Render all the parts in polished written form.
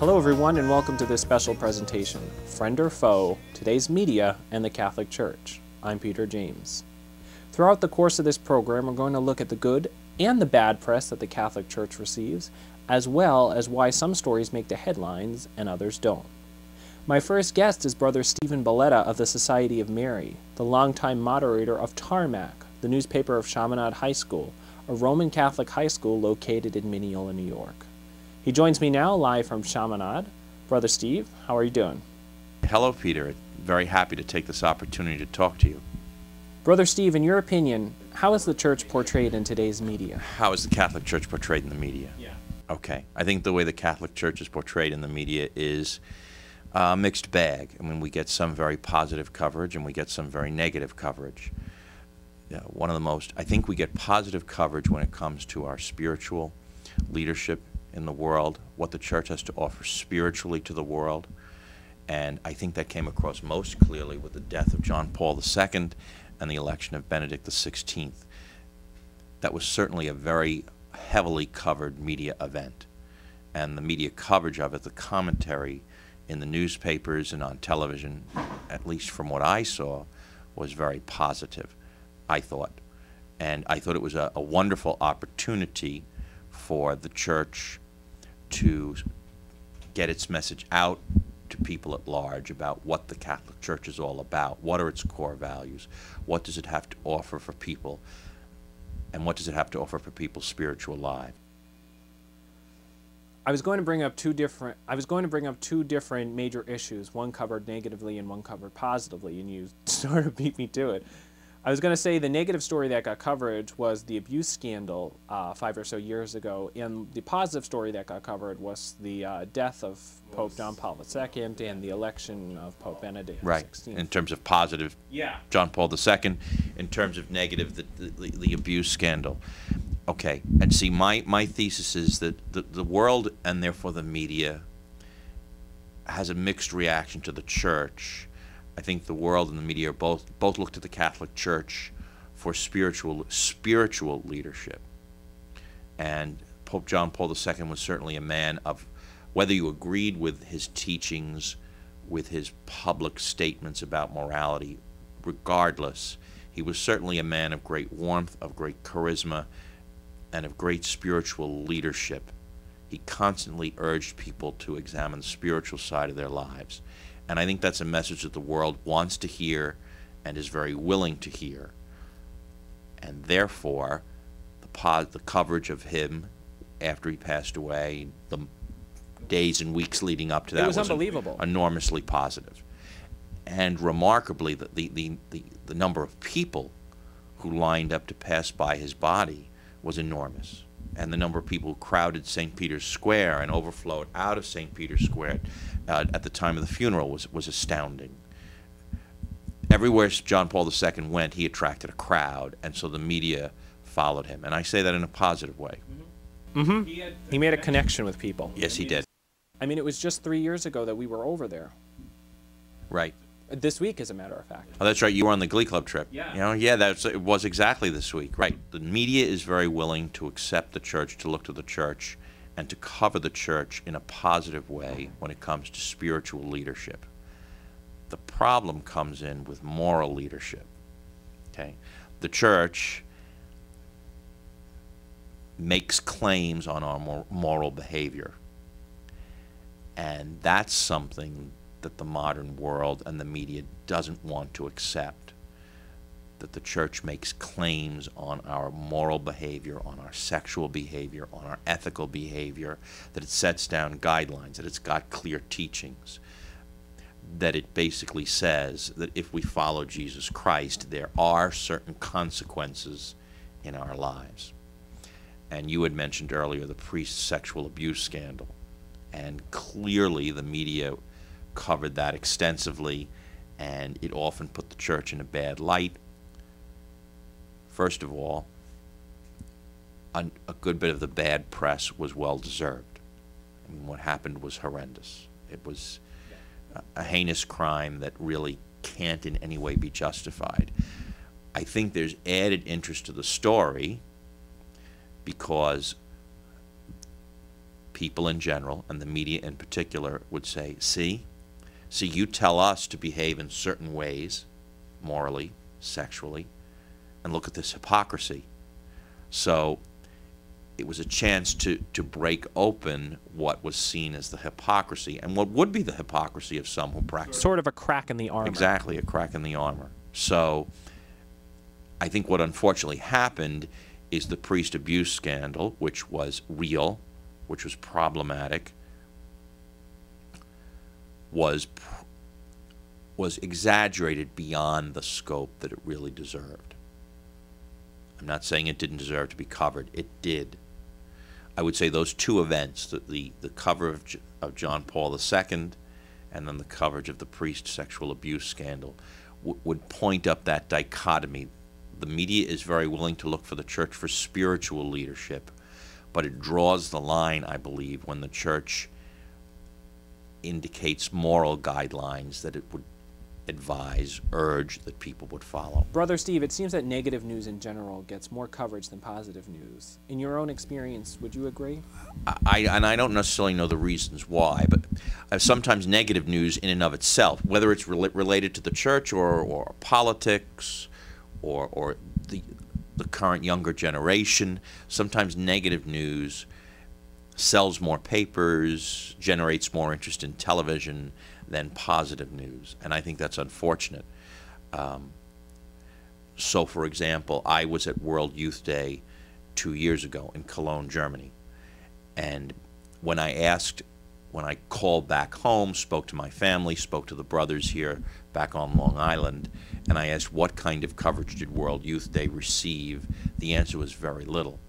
Hello everyone and welcome to this special presentation, Friend or Foe, Today's Media and the Catholic Church. I'm Peter James. Throughout the course of this program, we're going to look at the good and the bad press that the Catholic Church receives, as well as why some stories make the headlines and others don't. My first guest is Brother Stephen Balletta of the Society of Mary, the longtime moderator of Tarmac, the newspaper of Chaminade High School, a Roman Catholic high school located in Mineola, New York. He joins me now live from Chaminade. Brother Steve, how are you doing? Hello, Peter. Very happy to take this opportunity to talk to you. Brother Steve, in your opinion, how is the Church portrayed in today's media? How is the Catholic Church portrayed in the media? Yeah. Okay. I think the way the Catholic Church is portrayed in the media is a mixed bag. I mean, we get some very positive coverage and we get some very negative coverage. I think we get positive coverage when it comes to our spiritual leadership in the world, what the Church has to offer spiritually to the world. And I think that came across most clearly with the death of John Paul II and the election of Benedict XVI. That was certainly a very heavily covered media event. And the media coverage of it, the commentary in the newspapers and on television, at least from what I saw, was very positive, I thought. And I thought it was a wonderful opportunity for the Church to get its message out to people at large about what the Catholic Church is all about. What are its core values? What does it have to offer for people? And what does it have to offer for people's spiritual lives? I was going to bring up two different major issues. One covered negatively and one covered positively, and you sort of beat me to it. I was going to say the negative story that got coverage was the abuse scandal 5 or so years ago, and the positive story that got covered was the death of Pope John Paul II and the election of Pope Benedict XVI. In terms of positive, John Paul II. In terms of negative, the abuse scandal. Okay, and see, my thesis is that the world, and therefore the media, has a mixed reaction to the Church. I think the world and the media both look to the Catholic Church for spiritual leadership. And Pope John Paul II was certainly a man of, whether you agreed with his teachings, with his public statements about morality, regardless, he was certainly a man of great warmth, of great charisma, and of great spiritual leadership. He constantly urged people to examine the spiritual side of their lives. And I think that's a message that the world wants to hear and is very willing to hear. And therefore, the coverage of him after he passed away, the days and weeks leading up to that, was unbelievable. Enormously positive. And remarkably, the number of people who lined up to pass by his body was enormous. And the number of people who crowded St. Peter's Square and overflowed out of St. Peter's Square at the time of the funeral was astounding. Everywhere John Paul II went, he attracted a crowd, and so the media followed him. And I say that in a positive way. Mm-hmm. He made a connection with people. Yes, he did. I mean, it was just 3 years ago that we were over there. Right. This week, as a matter of fact. Oh, that's right. You were on the Glee Club trip. Yeah. It was exactly this week. Right. The media is very willing to accept the Church, to look to the Church, and to cover the Church in a positive way when it comes to spiritual leadership. The problem comes in with moral leadership. Okay. The Church makes claims on our moral behavior, and that's something that the modern world and the media doesn't want to accept, that the Church makes claims on our moral behavior, on our sexual behavior, on our ethical behavior, that it sets down guidelines, that it's got clear teachings, that it basically says that if we follow Jesus Christ, there are certain consequences in our lives. And you had mentioned earlier the priest's sexual abuse scandal, and clearly the media covered that extensively, and it often put the Church in a bad light. First of all, a good bit of the bad press was well-deserved. I mean, what happened was horrendous. It was a heinous crime that really can't in any way be justified. I think there's added interest to the story because people in general, and the media in particular, would say, see, you tell us to behave in certain ways, morally, sexually, and look at this hypocrisy. So it was a chance to break open what was seen as the hypocrisy, and what would be the hypocrisy of some who practice. Sort of a crack in the armor. Exactly, a crack in the armor. So I think what unfortunately happened is the priest abuse scandal, which was real, which was problematic, was exaggerated beyond the scope that it really deserved. I'm not saying it didn't deserve to be covered. It did. I would say those two events, the cover of John Paul II and then the coverage of the priest sexual abuse scandal, would point up that dichotomy. The media is very willing to look for the church for spiritual leadership, but it draws the line, I believe, when the church indicates moral guidelines that it would advise, urge that people would follow. Brother Steve, it seems that negative news in general gets more coverage than positive news. In your own experience, would you agree? I don't necessarily know the reasons why, but sometimes negative news in and of itself, whether it's related to the church or politics or the current younger generation, sometimes negative news sells more papers, generates more interest in television than positive news, and I think that's unfortunate. So, for example, I was at World Youth Day 2 years ago in Cologne, Germany, and when I called back home, spoke to my family, spoke to the brothers here back on Long Island, and I asked what kind of coverage did World Youth Day receive, the answer was very little.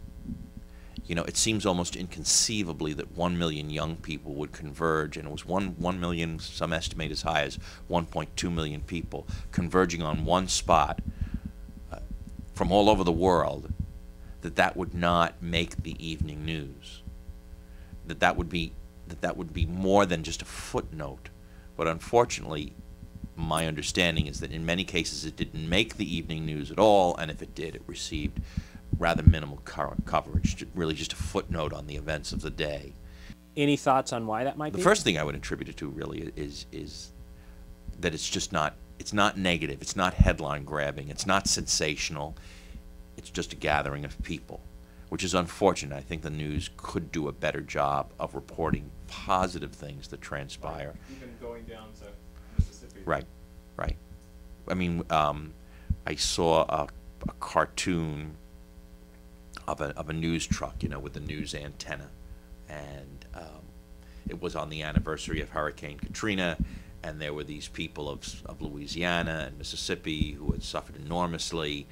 You know, it seems almost inconceivably that 1 million young people would converge, and it was 1 million, some estimate as high as 1.2 million people, converging on one spot from all over the world, that would not make the evening news. That would be more than just a footnote. But unfortunately, my understanding is that in many cases it didn't make the evening news at all, and if it did, it received rather minimal coverage, really just a footnote on the events of the day. Any thoughts on why that might be? The first thing I would attribute it to really is that it's not negative, it's not headline grabbing, it's not sensational, it's just a gathering of people, which is unfortunate. I think the news could do a better job of reporting positive things that transpire. Right. Even going down to Mississippi. Right. I mean, I saw a cartoon of a news truck, with a news antenna, and it was on the anniversary of Hurricane Katrina, and there were these people of Louisiana and Mississippi who had suffered enormously,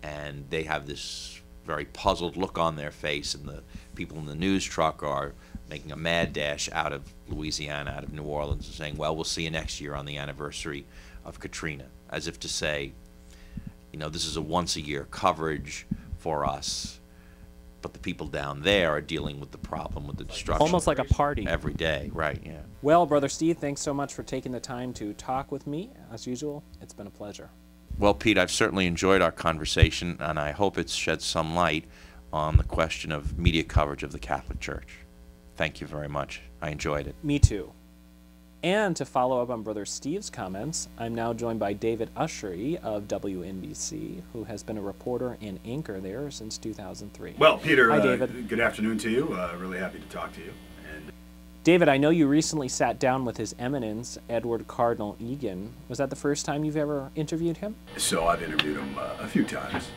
and they have this very puzzled look on their face, and the people in the news truck are making a mad dash out of Louisiana, out of New Orleans, and saying, well, we'll see you next year on the anniversary of Katrina, as if to say, this is a once-a-year coverage for us, but the people down there are dealing with the problem, with the destruction. Almost like a party. Every day, right, yeah. Well, Brother Steve, thanks so much for taking the time to talk with me. As usual, it's been a pleasure. Well, Pete, I've certainly enjoyed our conversation, and I hope it's shed some light on the question of media coverage of the Catholic Church. Thank you very much. I enjoyed it. Me too. And to follow up on Brother Steve's comments, I'm now joined by David Ushery of WNBC, who has been a reporter and anchor there since 2003. Well, Peter, hi, David. Good afternoon to you. Really happy to talk to you. And David, I know you recently sat down with His Eminence, Edward Cardinal Egan. Was that the first time you've ever interviewed him? So I've interviewed him a few times.